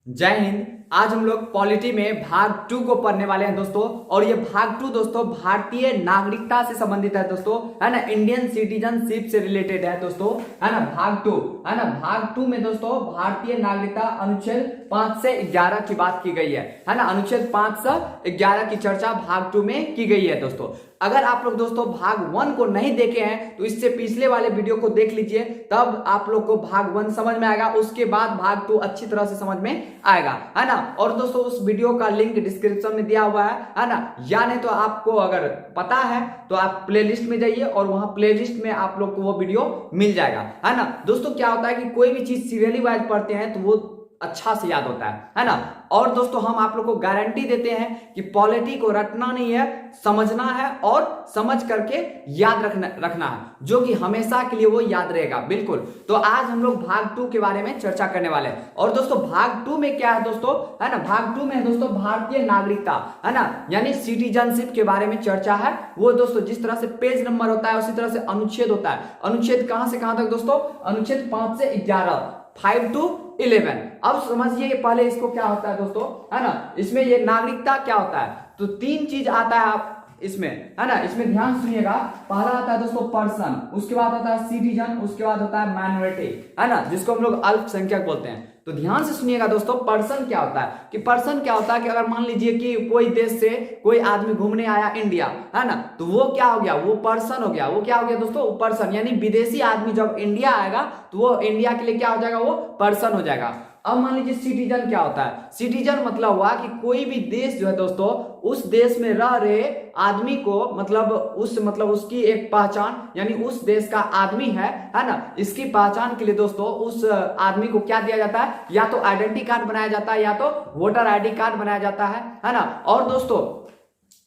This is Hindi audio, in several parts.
जय हिंद। आज हम लोग पॉलिटी में भाग 2 को पढ़ने वाले हैं दोस्तों। और ये भाग 2 दोस्तों भारतीय नागरिकता से संबंधित है दोस्तों, है ना। इंडियन सिटीजनशिप से रिलेटेड है दोस्तों, है ना। भाग 2 है ना। भाग 2 में दोस्तों भारतीय नागरिकता अनुच्छेद 5 से 11 की बात की गई है ना। अनुच्छेद 5 से 11 की चर्चा भाग 2 में की गई है दोस्तों। अगर आप लोग दोस्तों भाग 1 को नहीं देखे हैं तो इससे पिछले वाले वीडियो को देख लीजिए, तब आप लोग को भाग 1 समझ में आएगा, उसके बाद भाग 2 अच्छी तरह से समझ में आएगा, है ना। और दोस्तों उस वीडियो का लिंक डिस्क्रिप्शन में दिया हुआ है ना। या नहीं तो आपको अगर पता है तो आप प्लेलिस्ट में जाइए और वहां प्लेलिस्ट में आप लोग को वो वीडियो मिल जाएगा, है ना। दोस्तों क्या होता है कि कोई भी चीज सीरियली वाइज पढ़ते हैं तो वो अच्छा से याद होता है ना। और दोस्तों हम आप लोग को गारंटी देते हैं कि पॉलिटी को रटना नहीं है, समझना है और समझ करके याद रखना है, जो कि हमेशा के लिए वो याद रहेगा बिल्कुल। तो आज हम लोग भाग 2 के बारे में चर्चा करने वाले हैं। और दोस्तों भाग 2 में क्या है दोस्तों, है ना। भाग 2 में है दोस्तों भारतीय नागरिकता, है ना, यानी सिटीजनशिप के बारे में चर्चा है। वो दोस्तों जिस तरह से पेज नंबर होता है उसी तरह से अनुच्छेद होता है। अनुच्छेद कहां से कहां तक दोस्तों, अनुच्छेद 5 से 11, 5 to 11। अब समझिए पहले इसको क्या होता है दोस्तों, है ना। इसमें ये नागरिकता क्या होता है, तो 3 चीज आता है आप इसमें, है ना। इसमें ध्यान सुनिएगा। पहला आता है दोस्तों पर्सन, उसके बाद आता है सिटीजन, उसके बाद होता है माइनॉरिटी, है ना, जिसको हम लोग अल्पसंख्यक बोलते हैं। तो ध्यान से सुनिएगा दोस्तों, पर्सन क्या होता है कि पर्सन क्या होता है कि अगर मान लीजिए कि कोई देश से कोई आदमी घूमने आया इंडिया, है ना, तो वो क्या हो गया, वो पर्सन हो गया। वो क्या हो गया दोस्तों, वो पर्सन, यानी विदेशी आदमी जब इंडिया आएगा तो वो इंडिया के लिए क्या हो जाएगा, वो पर्सन हो जाएगा। अब मान लीजिए सिटीजन क्या होता है, सिटीजन मतलब हुआ कि कोई भी देश जो है दोस्तों, उस देश में रह रहे आदमी को मतलब उसकी एक पहचान, यानी उस देश का आदमी है ना, इसकी पहचान के लिए दोस्तों उस आदमी को क्या दिया जाता है, या तो आइडेंटिटी कार्ड बनाया जाता है या तो वोटर आईडी कार्ड बनाया जाता है ना। और दोस्तों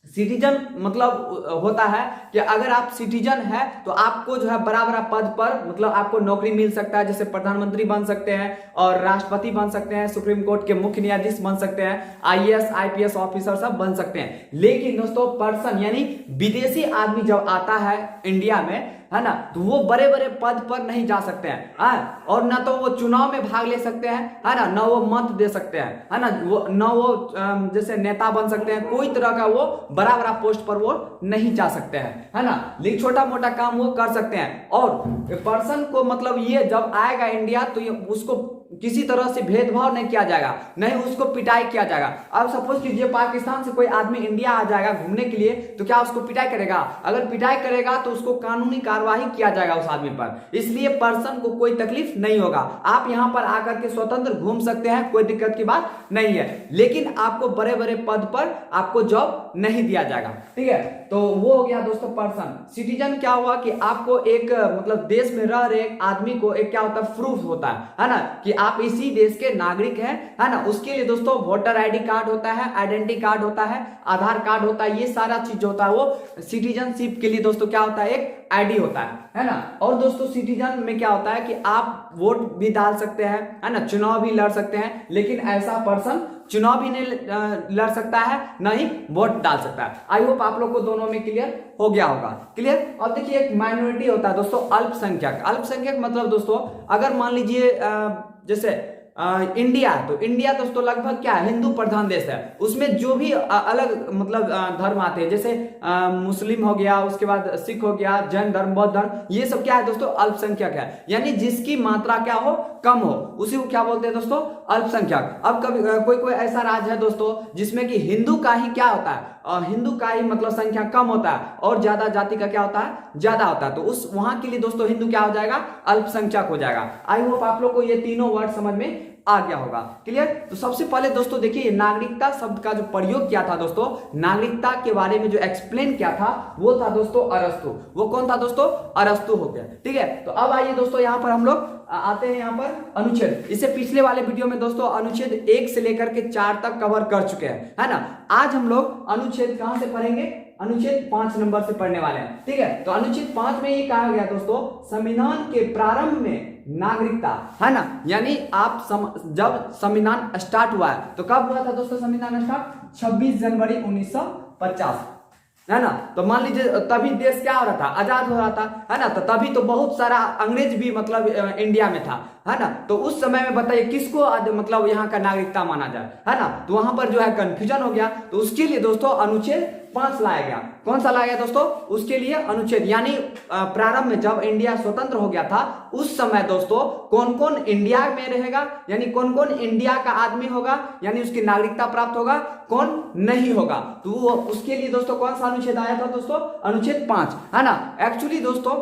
सिटीजन मतलब होता है कि अगर आप सिटीजन है तो आपको जो है बड़ा बड़ा पद पर मतलब आपको नौकरी मिल सकता है, जैसे प्रधानमंत्री बन सकते हैं और राष्ट्रपति बन सकते हैं, सुप्रीम कोर्ट के मुख्य न्यायाधीश बन सकते हैं, आईएएस आईपीएस ऑफिसर सब बन सकते हैं। लेकिन दोस्तों पर्सन यानी विदेशी आदमी जब आता है इंडिया में, है ना, तो वो बड़े बड़े पद पर नहीं जा सकते हैं, और ना तो वो चुनाव में भाग ले सकते हैं, है ना वो मत दे सकते हैं, है ना वो जैसे नेता बन सकते हैं। कोई तरह का वो बड़ा बड़ा पोस्ट पर वो नहीं जा सकते हैं, है ना, लेकिन छोटा मोटा काम वो कर सकते हैं। और पर्सन को मतलब ये जब आएगा इंडिया तो ये उसको किसी तरह से भेदभाव नहीं किया जाएगा, नहीं उसको पिटाई किया जाएगा। अब सपोज कीजिए पाकिस्तान से कोई आदमी इंडिया आ जाएगा घूमने के लिए, तो क्या उसको पिटाई करेगा? अगर पिटाई करेगा तो उसको कानूनी कार्यवाही किया जाएगा उस आदमी पर। इसलिए पर्सन को कोई तकलीफ नहीं होगा, आप यहां पर आकर के स्वतंत्र घूम सकते हैं, कोई दिक्कत की बात नहीं है। लेकिन आपको बड़े बड़े पद पर आपको जॉब नहीं दिया जाएगा, ठीक है। तो वो हो गया दोस्तों पर्सन। सिटीजन क्या हुआ कि आपको एक मतलब देश में रह रहे आदमी को एक क्या होता है, प्रूफ होता है ना, कि आप इसी देश के नागरिक हैं, है ना। उसके लिए दोस्तों वोटर आईडी कार्ड होता है, आइडेंटिटी कार्ड होता है, आधार कार्ड होता है, ये सारा चीज होता है। वो सिटीजनशिप के लिए दोस्तों क्या होता है, एक आईडी होता है ना। और दोस्तों सिटीजन में क्या होता है कि आप वोट भी डाल सकते हैं, है ना, चुनाव भी लड़ सकते हैं। लेकिन ऐसा पर्सन चुनाव भी नहीं लड़ सकता है, ना ही वोट डाल सकता है। आई होप आप लोग को दोनों में क्लियर हो गया होगा। क्लियर। अब देखिए एक माइनॉरिटी होता है दोस्तों अल्पसंख्यक। अल्पसंख्यक मतलब दोस्तों अगर मान लीजिए जैसे इंडिया है, तो इंडिया दोस्तों लगभग क्या है, हिंदू प्रधान देश है। उसमें जो भी अलग मतलब धर्म आते हैं, जैसे मुस्लिम हो गया, उसके बाद सिख हो गया, जैन धर्म, बौद्ध धर्म, ये सब क्या है दोस्तों, अल्पसंख्यक है। यानी जिसकी मात्रा क्या हो, कम हो, उसी को क्या बोलते हैं दोस्तों, अल्पसंख्यक। अब कभी कोई कोई ऐसा राज्य है दोस्तों जिसमें कि हिंदू का ही क्या होता है, हिंदू का ही मतलब संख्या कम होता है और ज्यादा जाति का क्या होता है, ज्यादा होता है। तो उस वहां के लिए दोस्तों हिंदू क्या हो जाएगा, अल्पसंख्यक हो जाएगा। आई होप आप लोग को ये तीनों वर्ड समझ में आ गया होगा। क्लियर। तो सबसे पहले दोस्तों देखिए नागरिकता शब्द का जो प्रयोग किया था दोस्तों, नागरिकता के बारे में जो एक्सप्लेन किया था वो था दोस्तों अरस्तु। वो कौन था दोस्तों, अरस्तु हो गया, ठीक है। तो अब आइए दोस्तों यहाँ पर हम लोग आते हैं यहाँ पर अनुच्छेद। इससे पिछले वाले वीडियो में दोस्तों अनुच्छेद 1 से लेकर के 4 तक कवर कर चुके हैं, है ना। आज हम लोग अनुच्छेद कहां से पढ़ेंगे, अनुच्छेद 5 नंबर से पढ़ने वाले हैं, ठीक है। तो अनुच्छेद 5 में ये कहा गया दोस्तों, संविधान के प्रारंभ में नागरिकता, है ना, यानी आप जब संविधान स्टार्ट हुआ है तो कब हुआ था दोस्तों संविधान स्टार्ट, 26 जनवरी 1950, है ना। तो मान लीजिए तभी देश क्या हो रहा था, आजाद हो रहा था, है ना। तो तभी तो बहुत सारा अंग्रेज भी मतलब इंडिया में था, है ना। तो उस समय में बताइए किसको मतलब यहाँ का नागरिकता माना जाए, है ना। तो वहां पर जो है कंफ्यूजन हो गया। तो उसके लिए दोस्तों अनुच्छेद 5 लाया गया। कौन सा लाया गया दोस्तों, उसके लिए अनुच्छेद, यानी प्रारंभ में जब इंडिया स्वतंत्र हो गया था उस समय दोस्तों कौन कौन इंडिया में रहेगा, यानी कौन कौन इंडिया का आदमी होगा, यानी उसकी नागरिकता प्राप्त होगा, कौन नहीं होगा। तो वो उसके लिए दोस्तों कौन सा अनुच्छेद आया था दोस्तों, अनुच्छेद 5, है ना। एक्चुअली दोस्तों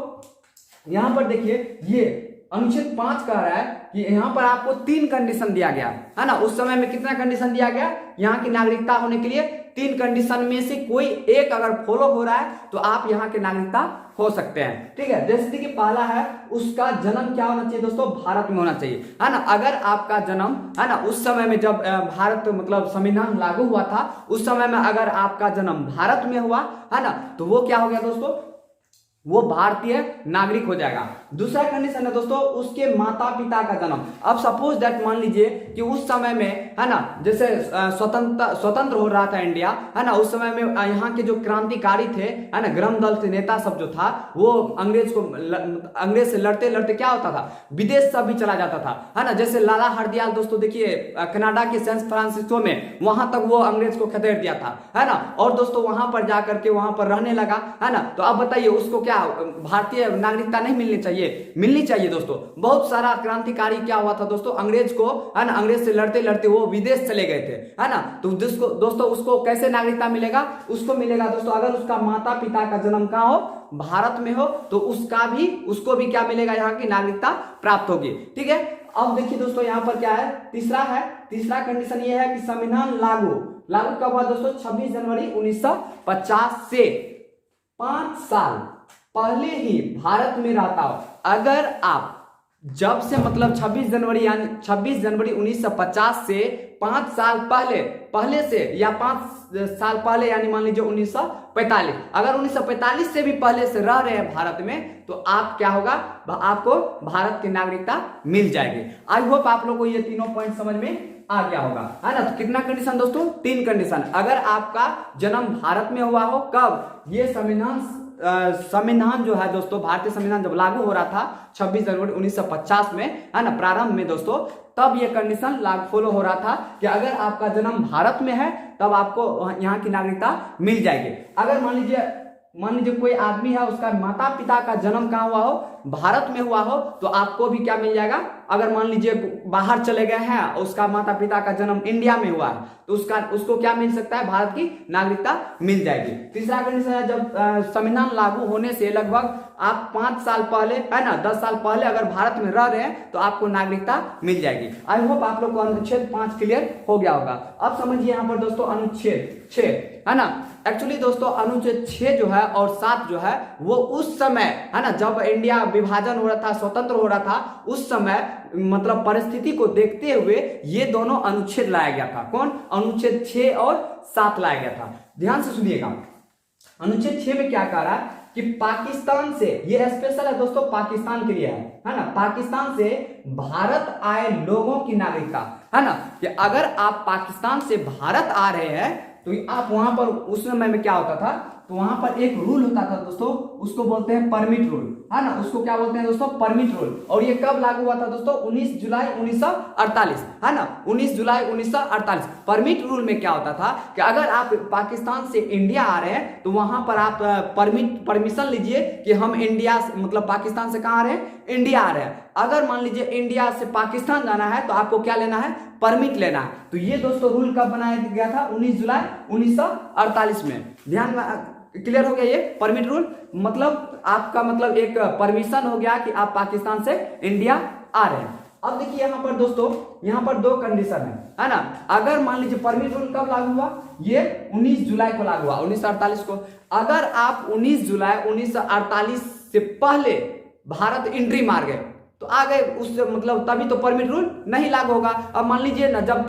यहां पर देखिए ये अनुच्छेद 5 कह रहा है कि यहाँ पर आपको 3 कंडीशन दिया गया, है ना। उस समय में कितना कंडीशन दिया गया, यहाँ की नागरिकता होने के लिए 3 कंडीशन में से कोई एक अगर फॉलो हो रहा है तो आप यहाँ के नागरिकता हो सकते हैं, ठीक है। जैसे कि पहला है उसका जन्म क्या होना चाहिए दोस्तों, भारत में होना चाहिए, है ना। अगर आपका जन्म, है ना, उस समय में जब भारत मतलब संविधान लागू हुआ था उस समय में अगर आपका जन्म भारत में हुआ, है ना, तो वो क्या हो गया दोस्तों, वो भारतीय नागरिक हो जाएगा। दूसरा कंडीशन है दोस्तों उसके माता पिता का जन्म। अब सपोज दैट मान लीजिए कि उस समय में, है ना, जैसे स्वतंत्र हो रहा था इंडिया, है ना, उस समय में यहाँ के जो क्रांतिकारी थे, है ना, ग्राम दल के नेता सब जो था वो अंग्रेज से लड़ते लड़ते क्या होता था, विदेश सब भी चला जाता था, है ना। जैसे लाला हरदयाल दोस्तों देखिए कनाडा के सैन फ्रांसिस्को में वहां तक वो अंग्रेज को खदेड़ दिया था, है ना। और दोस्तों वहां पर जाकर के वहां पर रहने लगा, है ना। तो अब बताइए उसको क्या भारतीय नागरिकता नहीं मिलनी चाहिए, मिलनी चाहिए दोस्तों। बहुत सारा क्रांतिकारी क्या हुआ था दोस्तों, अंग्रेज को, है ना, अंग्रेज से लड़ते लड़ते वो विदेश चले गए थे, है ना। तो दोस्तों उसको कैसे नागरिकता मिलेगा, उसको मिलेगा दोस्तों अगर उसका माता पिता का जन्म कहाँ हो, भारत में हो, तो उसको भी क्या मिलेगा, यहाँ की नागरिकता प्राप्त होगी, ठीक है। अब देखिए दोस्तों यहाँ पर क्या है, तीसरा कंडीशन ये है कि संविधान लागू कब हुआ दोस्तों, 26 जनवरी 1950 से 5 साल पहले ही भारत में रहता हो। अगर आप जब से मतलब 26 जनवरी यानी 26 जनवरी 1950 से 5 साल पहले से या 5 साल पहले यानी मान लीजिए 1945, अगर 1945 से भी पहले से रह रहे हैं भारत में तो आप क्या होगा, आपको भारत की नागरिकता मिल जाएगी। आई होप आप लोग को ये तीनों पॉइंट समझ में आ गया होगा, है ना। तो कितना कंडीशन दोस्तों, 3 कंडीशन। अगर आपका जन्म भारत में हुआ हो, कब, ये संविधान जो है दोस्तों, भारतीय संविधान जब लागू हो रहा था 26 जनवरी 1950 में, है ना, प्रारंभ में दोस्तों, तब ये कंडीशन लागू फॉलो हो रहा था कि अगर आपका जन्म भारत में है तब आपको यहाँ की नागरिकता मिल जाएगी। अगर मान लीजिए कोई आदमी है उसका माता पिता का जन्म कहाँ हुआ हो, भारत में हुआ हो, तो आपको भी क्या मिल जाएगा। अगर मान लीजिए बाहर चले गए हैं उसका माता पिता का जन्म इंडिया में हुआ है तो उसको क्या मिल सकता है, भारत की नागरिकता मिल जाएगी। तीसरा कंडीशन है जब संविधान लागू होने से लगभग आप 5 साल पहले, है ना, 10 साल पहले अगर भारत में रह रहे हैं तो आपको नागरिकता मिल जाएगी। आई होप आप लोग को अनुच्छेद 5 क्लियर हो गया होगा। अब समझिए यहाँ पर दोस्तों अनुच्छेद 6, है ना। एक्चुअली दोस्तों अनुच्छेद 6 जो है और 7 जो है वो उस समय, है ना, जब इंडिया विभाजन हो रहा था, स्वतंत्र हो रहा था, उस समय मतलब परिस्थिति को देखते हुए ये दोनों अनुच्छेद लाया गया था। कौन, अनुच्छेद 6 और 7 लाया गया था। ध्यान से सुनिएगा, अनुच्छेद 6 में क्या कह रहा है कि पाकिस्तान से, ये स्पेशल है दोस्तों पाकिस्तान के लिए है ना, पाकिस्तान से भारत आए लोगों की नागरिकता, है ना, कि अगर आप पाकिस्तान से भारत आ रहे हैं तो आप वहां पर, उस समय में क्या होता था, तो वहां पर एक रूल होता था दोस्तों, उसको बोलते हैं परमिट रूल, है ना, उसको क्या बोलते हैं दोस्तों, परमिट रूल। और ये कब लागू हुआ था दोस्तों, 19 जुलाई 1948, है ना, 19 जुलाई 1948। परमिट रूल में क्या होता था कि अगर आप पाकिस्तान से इंडिया आ रहे हैं तो वहां पर आप परमिशन लीजिए कि हम इंडिया मतलब पाकिस्तान से कहाँ आ रहे हैं, इंडिया आ रहे हैं। अगर मान लीजिए इंडिया से पाकिस्तान जाना है तो आपको क्या लेना है, परमिट लेना है। तो ये दोस्तों रूल कब बनाया गया था, 19 जुलाई 1948 में। ध्यान में क्लियर हो गया, ये परमिट रूल मतलब आपका मतलब एक परमिशन हो गया कि आप पाकिस्तान से इंडिया आ रहे हैं। अब देखिए यहाँ पर दोस्तों, यहाँ पर 2 कंडीशन है ना। अगर मान लीजिए परमिट रूल कब लागू हुआ, ये 19 जुलाई को लागू हुआ, 1948 को। अगर आप 19 जुलाई 1948 से पहले भारत एंट्री मार गए तो आ गए, उससे मतलब तभी तो परमिट रूल नहीं लागू होगा। अब मान लीजिए ना, जब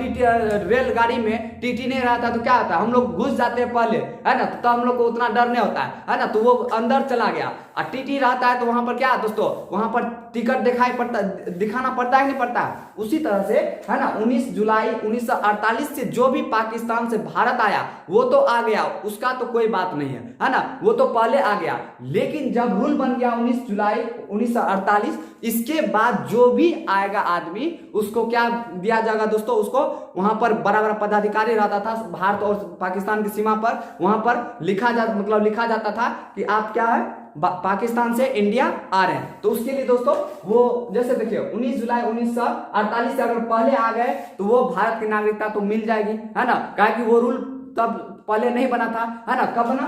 रेलगाड़ी में टीटी नहीं रहता तो क्या होता है, हम लोग घुस जाते हैं पहले, है ना, तो हम लोग को उतना डर नहीं होता है ना, तो वो अंदर चला गया। और टीटी रहता है तो वहां पर क्या दोस्तों, वहां पर टिकट दिखाना पड़ता है कि नहीं पड़ता है, उसी तरह से है ना 19 जुलाई 1948 से जो भी पाकिस्तान से भारत आया वो तो आ गया, उसका तो कोई बात नहीं है ना, वो तो पहले आ गया। लेकिन जब रूल बन गया 19 जुलाई 1948, इसके बाद जो भी आएगा आदमी उसको क्या दिया जाएगा दोस्तों, उसको वहां पर बड़ा बड़ा पदाधिकारी रहता था भारत और पाकिस्तान की सीमा पर, वहां पर लिखा जाता था कि आप क्या है पाकिस्तान से इंडिया आ रहे हैं। तो उसके लिए दोस्तों वो जैसे देखिए 19 जुलाई 1948 से अगर पहले आ गए तो वो भारत की नागरिकता तो मिल जाएगी, है ना, क्या कि वो रूल तब पहले नहीं बना था, है ना, कब बना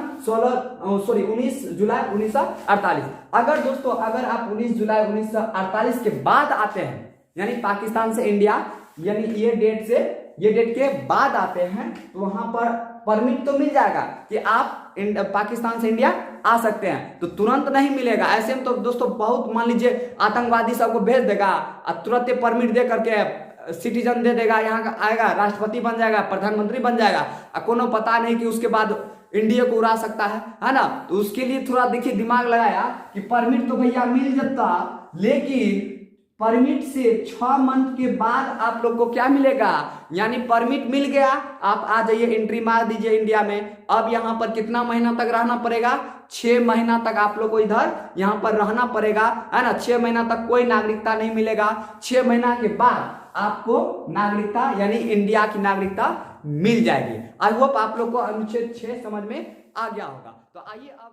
19 जुलाई 1948। अगर दोस्तों अगर आप 19 जुलाई 1948 के बाद आते हैं यानी पाकिस्तान से इंडिया, यानी ये डेट के बाद आते हैं, तो वहां पर परमिट तो मिल जाएगा कि आप पाकिस्तान से इंडिया आ सकते हैं, तो तुरंत नहीं मिलेगा। ऐसे में तो दोस्तों बहुत मान लीजिए आतंकवादी सबको भेज देगा और तुरंत परमिट दे करके सिटीजन दे देगा, यहाँ का आएगा, राष्ट्रपति बन जाएगा, प्रधानमंत्री बन जाएगा, कोनो पता नहीं कि उसके बाद इंडिया को उड़ा सकता है ना। तो उसके लिए थोड़ा देखिए दिमाग लगाया कि परमिट तो भैया मिल जाता, लेकिन परमिट से 6 मंथ के बाद आप लोग को क्या मिलेगा, यानी परमिट मिल गया, आप आ जाइए, एंट्री मार दीजिए इंडिया में। अब यहाँ पर कितना महीना तक रहना पड़ेगा, 6 महीना तक आप लोग को इधर यहाँ पर रहना पड़ेगा, है ना। 6 महीना तक कोई नागरिकता नहीं मिलेगा, 6 महीना के बाद आपको नागरिकता यानी इंडिया की नागरिकता मिल जाएगी। आई होप आप लोग को अनुच्छेद 6 समझ में आ गया होगा। तो आइए अब